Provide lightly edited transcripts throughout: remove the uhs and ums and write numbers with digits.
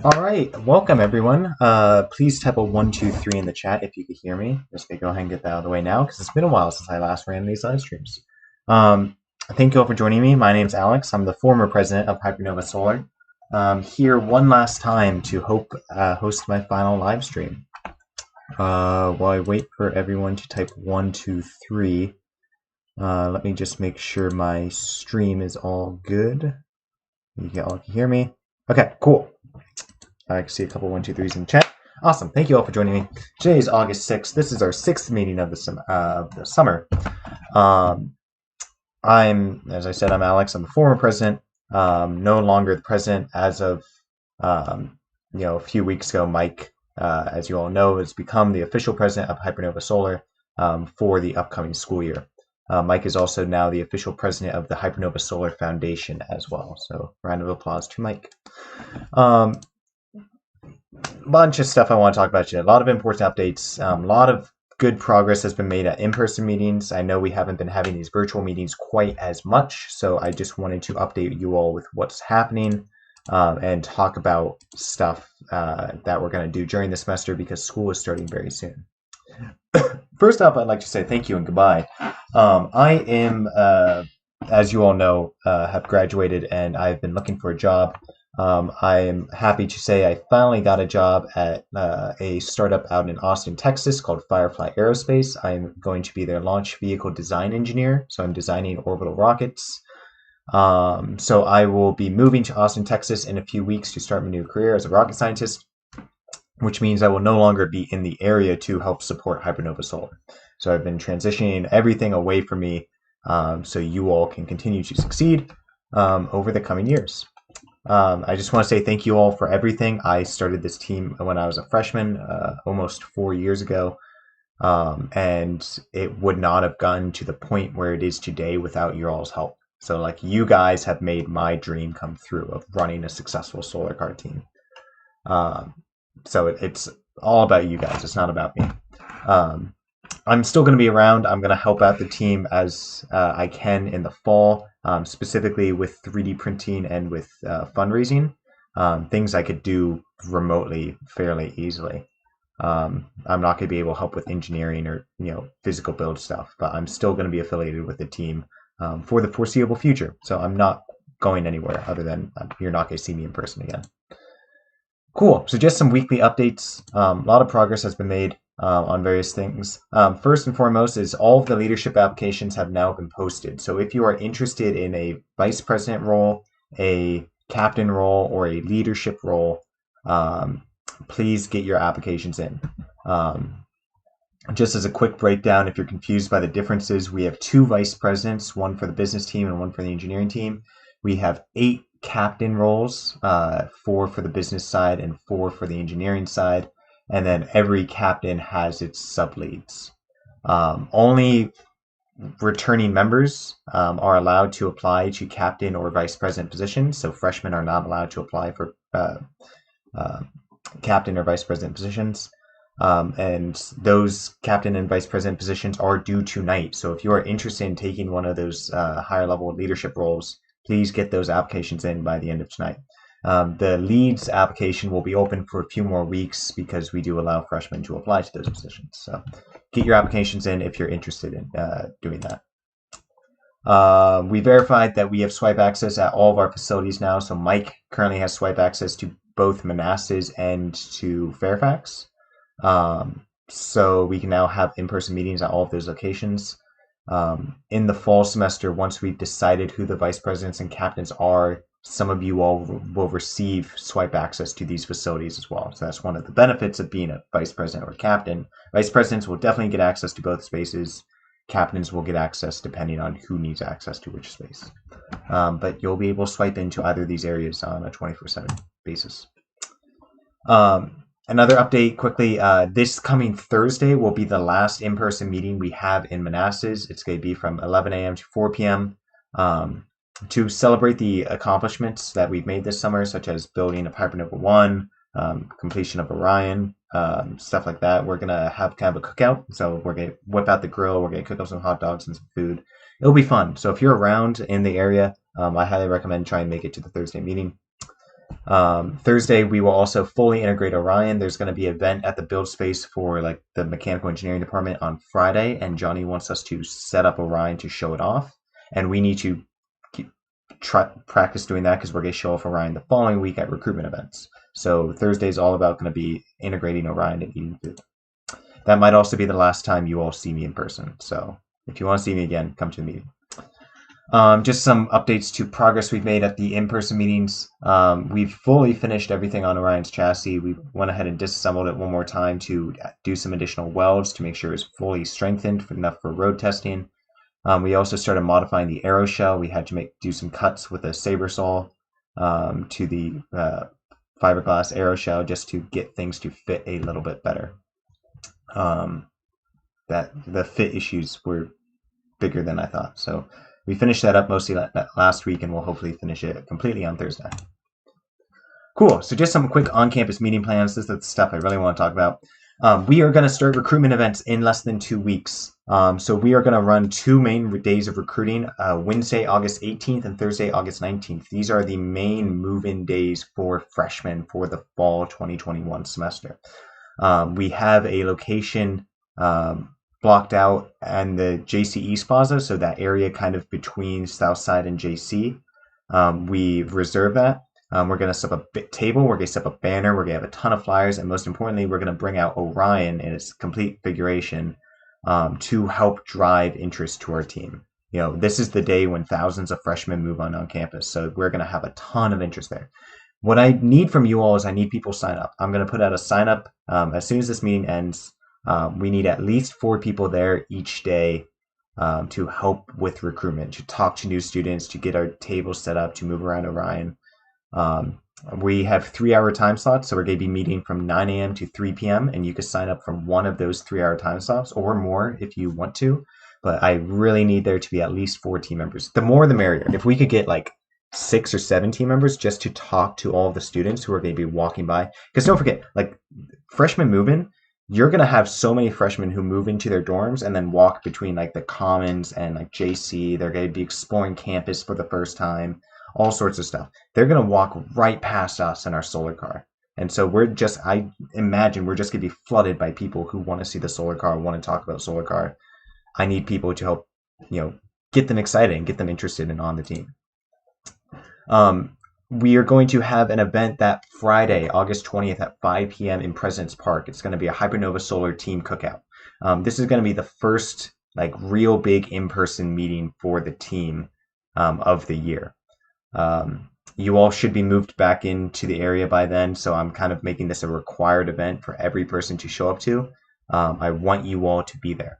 All right, welcome everyone. Please type a 1, 2, 3 in the chat if you could hear me. Just gonna go ahead and get that out of the way now because it's been a while since I last ran these live streams. Thank you all for joining me. My name's Alex. I'm the former president of Hypernova Solar. Here one last time to host my final live stream. While I wait for everyone to type 1, 2, 3, let me just make sure my stream is all good. You all can hear me. Okay, cool. I can see a couple 1, 2, 3s in the chat. Awesome. Thank you all for joining me. Today is August 6th. This is our 6th meeting of the summer. As I said, I'm Alex. I'm the former president. No longer the president as of, a few weeks ago. Mike, as you all know, has become the official president of Hypernova Solar for the upcoming school year. Mike is also now the official president of the Hypernova Solar Foundation as well. So round of applause to Mike. Bunch of stuff I want to talk about today. A lot of important updates. A lot of good progress has been made at in-person meetings. I know we haven't been having these virtual meetings quite as much, so I just wanted to update you all with what's happening and talk about stuff that we're going to do during the semester because school is starting very soon. First off, I'd like to say thank you and goodbye. I am, as you all know, have graduated and I've been looking for a job. I am happy to say I finally got a job at a startup out in Austin, Texas called Firefly Aerospace. I'm going to be their launch vehicle design engineer, so I'm designing orbital rockets. So I will be moving to Austin, Texas in a few weeks to start my new career as a rocket scientist, which means I will no longer be in the area to help support Hypernova Solar. So I've been transitioning everything away from me so you all can continue to succeed over the coming years. I just want to say thank you all for everything. I started this team when I was a freshman almost 4 years ago, and it would not have gotten to the point where it is today without your all's help. So like you guys have made my dream come through of running a successful solar car team. So it's all about you guys. It's not about me. I'm still going to be around. I'm going to help out the team as I can in the fall, specifically with 3D printing and with fundraising, things I could do remotely fairly easily. I'm not going to be able to help with engineering or physical build stuff, but I'm still going to be affiliated with the team for the foreseeable future. So I'm not going anywhere other than you're not going to see me in person again. Cool. So just some weekly updates. A lot of progress has been made on various things. First and foremost is all of the leadership applications have now been posted. So if you are interested in a vice president role, a captain role, or a leadership role, please get your applications in. Just as a quick breakdown, if you're confused by the differences, we have 2 vice presidents, one for the business team and one for the engineering team. We have 8 captain roles, 4 for the business side and 4 for the engineering side. And then every captain has its sub-leads. Only returning members are allowed to apply to captain or vice president positions. So freshmen are not allowed to apply for captain or vice president positions. And those captain and vice president positions are due tonight. So if you are interested in taking one of those higher level leadership roles, please get those applications in by the end of tonight. The leads application will be open for a few more weeks because we do allow freshmen to apply to those positions. So get your applications in if you're interested in doing that. We verified that we have swipe access at all of our facilities now. So Mike currently has swipe access to both Manassas and to Fairfax. So we can now have in-person meetings at all of those locations. In the fall semester, once we've decided who the vice presidents and captains are, some of you all will receive swipe access to these facilities as well. So that's one of the benefits of being a vice president or captain. Vice presidents will definitely get access to both spaces. Captains will get access depending on who needs access to which space. But you'll be able to swipe into either of these areas on a 24/7 basis. Another update quickly, this coming Thursday will be the last in-person meeting we have in Manassas. It's going to be from 11 a.m. to 4 p.m. To celebrate the accomplishments that we've made this summer, such as building of Hypernova 1, completion of Orion, stuff like that. We're going to have kind of a cookout. So we're going to whip out the grill. We're going to cook up some hot dogs and some food. It'll be fun. So if you're around in the area, I highly recommend try and make it to the Thursday meeting. Thursday, we will also fully integrate Orion. There's going to be an event at the build space for like the mechanical engineering department on Friday, and Johnny wants us to set up Orion to show it off. And we need to practice doing that because we're going to show off Orion the following week at recruitment events. So Thursday is all about going to be integrating Orion and eating food. That might also be the last time you all see me in person. So if you want to see me again, come to the meeting. Just some updates to progress we've made at the in-person meetings. We've fully finished everything on Orion's chassis. We went ahead and disassembled it one more time to do some additional welds to make sure it's fully strengthened enough for road testing. We also started modifying the aero shell. We had to do some cuts with a saber saw to the fiberglass aero shell just to get things to fit a little bit better. That the fit issues were bigger than I thought. So we finished that up mostly last week, and we'll hopefully finish it completely on Thursday. Cool. So just some quick on-campus meeting plans. This is the stuff I really want to talk about. We are going to start recruitment events in less than 2 weeks. So we are going to run 2 main days of recruiting, Wednesday, August 18th and Thursday, August 19th. These are the main move-in days for freshmen for the fall 2021 semester. We have a location blocked out and the JC East Plaza, so that area kind of between Southside and JC. We've reserved that. We're going to set up a table, we're going to set up a banner, we're going to have a ton of flyers, and most importantly, we're going to bring out Orion in its complete configuration to help drive interest to our team. You know, this is the day when thousands of freshmen move on campus, so we're going to have a ton of interest there. What I need from you all is I need people sign up. I'm going to put out a sign up as soon as this meeting ends. We need at least 4 people there each day to help with recruitment, to talk to new students, to get our tables set up, to move around Orion. We have 3-hour time slots, so we're going to be meeting from 9 a.m. to 3 p.m. and you can sign up from one of those 3-hour time slots or more if you want to. But I really need there to be at least 4 team members. The more the merrier. If we could get like 6 or 7 team members just to talk to all of the students who are going to be walking by. Because don't forget, like freshmen move-in, you're going to have so many freshmen who move into their dorms and then walk between like the Commons and like JC. They're going to be exploring campus for the first time, all sorts of stuff. They're going to walk right past us in our solar car. And so I imagine we're just going to be flooded by people who want to see the solar car, want to talk about solar car. I need people to help, get them excited and get them interested and on the team. We are going to have an event that Friday, August 20th at 5 p.m. in President's Park. It's going to be a Hypernova Solar team cookout. This is going to be the first like real big in-person meeting for the team of the year. You all should be moved back into the area by then, so I'm kind of making this a required event for every person to show up to. I want you all to be there.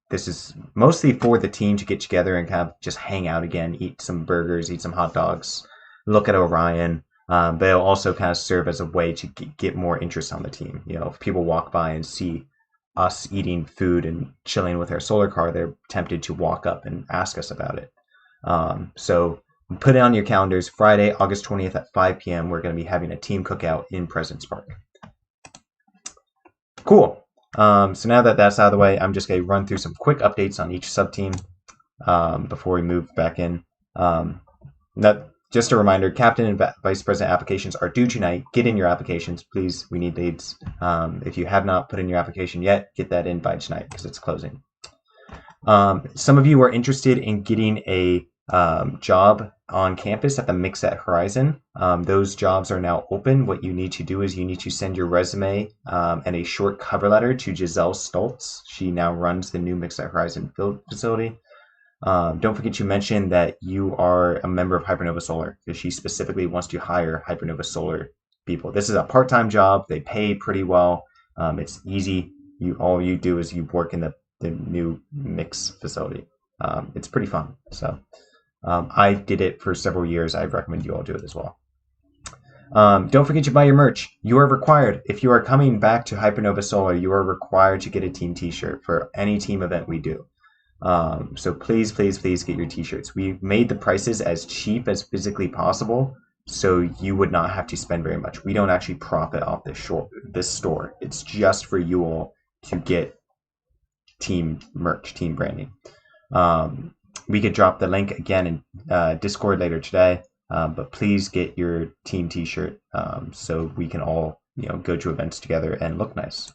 This is mostly for the team to get together and kind of just hang out again, eat some burgers, eat some hot dogs, look at Orion, but it'll also kind of serve as a way to get more interest on the team. If people walk by and see us eating food and chilling with our solar car, they're tempted to walk up and ask us about it. So put it on your calendars. Friday, August 20th at 5 p.m. We're going to be having a team cookout in President's Park. Cool. So now that that's out of the way, I'm just going to run through some quick updates on each sub-team before we move back in. Just a reminder, Captain and Vice President applications are due tonight. Get in your applications, please. We need leads. If you have not put in your application yet, get that in by tonight because it's closing. Some of you are interested in getting a job on campus at the Mix at Horizon. Those jobs are now open. What you need to do is you need to send your resume and a short cover letter to Giselle Stoltz. She now runs the new Mix at Horizon facility. Don't forget to mention that you are a member of Hypernova Solar because she specifically wants to hire Hypernova Solar people. This is a part-time job. They pay pretty well. It's easy. All you do is you work in the new Mix facility. It's pretty fun. So I did it for several years. I recommend you all do it as well. Don't forget to buy your merch. You are required. If you are coming back to Hypernova Solar, you are required to get a team t-shirt for any team event we do. So please, please, please get your t-shirts. We made the prices as cheap as physically possible so you would not have to spend very much. We don't actually profit off this store. It's just for you all to get team merch, team branding. We could drop the link again in Discord later today. but please get your team t-shirt so we can all go to events together and look nice.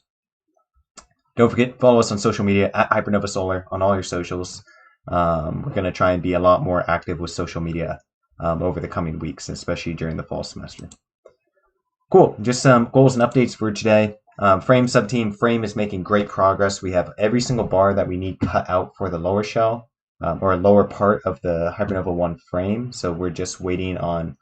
Don't forget, follow us on social media at Hypernova Solar on all your socials. We're going to try and be a lot more active with social media over the coming weeks, especially during the fall semester. Cool. Just some goals and updates for today. Frame subteam. Frame is making great progress. We have every single bar that we need cut out for the lower shell or lower part of the Hypernova 1 frame. So we're just waiting on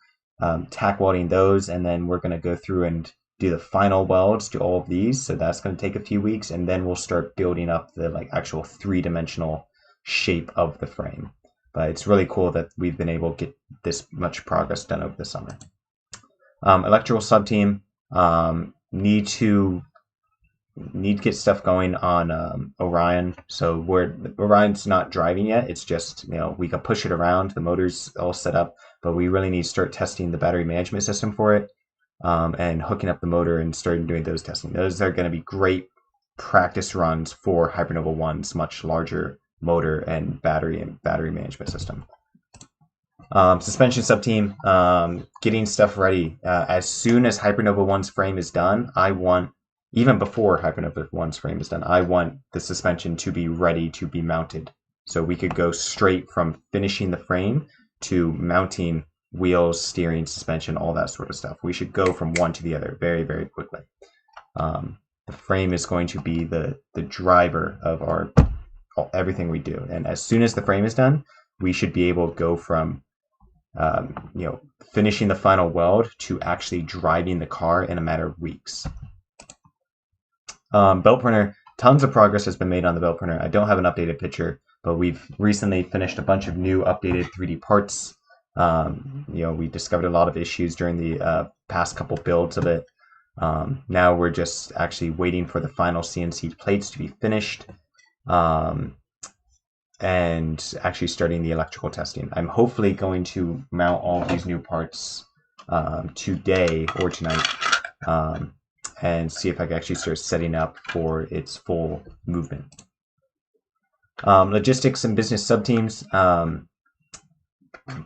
tack welding those, and then we're going to go through and do the final welds to all of these. So that's going to take a few weeks, and then we'll start building up the actual three-dimensional shape of the frame. But it's really cool that we've been able to get this much progress done over the summer. Electrical subteam, need to get stuff going on Orion. So Orion's not driving yet. It's just, we can push it around. The motor's all set up, but we really need to start testing the battery management system for it, and hooking up the motor and starting doing those testing. Those are going to be great practice runs for Hypernova 1's much larger motor and battery management system. Suspension subteam, getting stuff ready. As soon as Hypernova 1's frame is done, even before Hypernova 1's frame is done, I want the suspension to be ready to be mounted. So we could go straight from finishing the frame to mounting wheels, steering, suspension, all that sort of stuff. We should go from one to the other very, very quickly. The frame is going to be the driver of everything we do. And as soon as the frame is done, we should be able to go from finishing the final weld to actually driving the car in a matter of weeks. Belt printer, tons of progress has been made on the belt printer. I don't have an updated picture, but we've recently finished a bunch of new updated 3D parts. We discovered a lot of issues during the past couple builds of it. Now we're just actually waiting for the final CNC plates to be finished. And actually starting the electrical testing. I'm hopefully going to mount all of these new parts today or tonight, and see if I can actually start setting up for its full movement. Logistics and business subteams.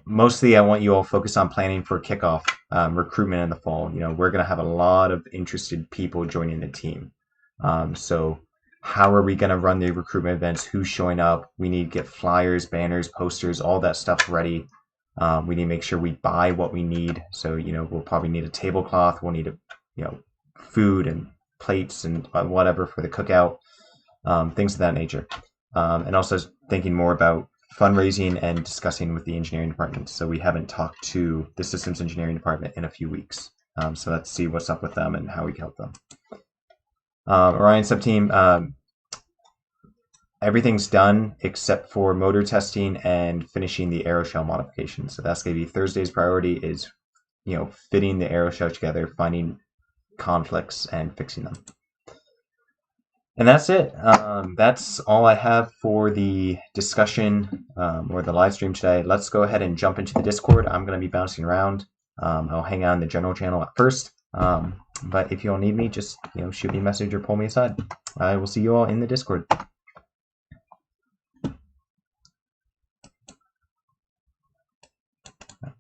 Mostly I want you all focused on planning for kickoff recruitment in the fall. We're going to have a lot of interested people joining the team. So how are we going to run the recruitment events? Who's showing up? We need to get flyers, banners, posters, all that stuff ready. We need to make sure we buy what we need. So, we'll probably need a tablecloth. We'll need food and plates and whatever for the cookout, things of that nature. And also thinking more about fundraising and discussing with the engineering department. So we haven't talked to the systems engineering department in a few weeks. So let's see what's up with them and how we can help them. Orion subteam, everything's done except for motor testing and finishing the aeroshell modification. So that's going to be Thursday's priority, is fitting the aeroshell together, finding conflicts and fixing them. And that's it. That's all I have for the discussion or the live stream today. Let's go ahead and jump into the Discord. I'm going to be bouncing around. I'll hang out in the general channel at first. But if you all need me, just shoot me a message or pull me aside. I will see you all in the Discord.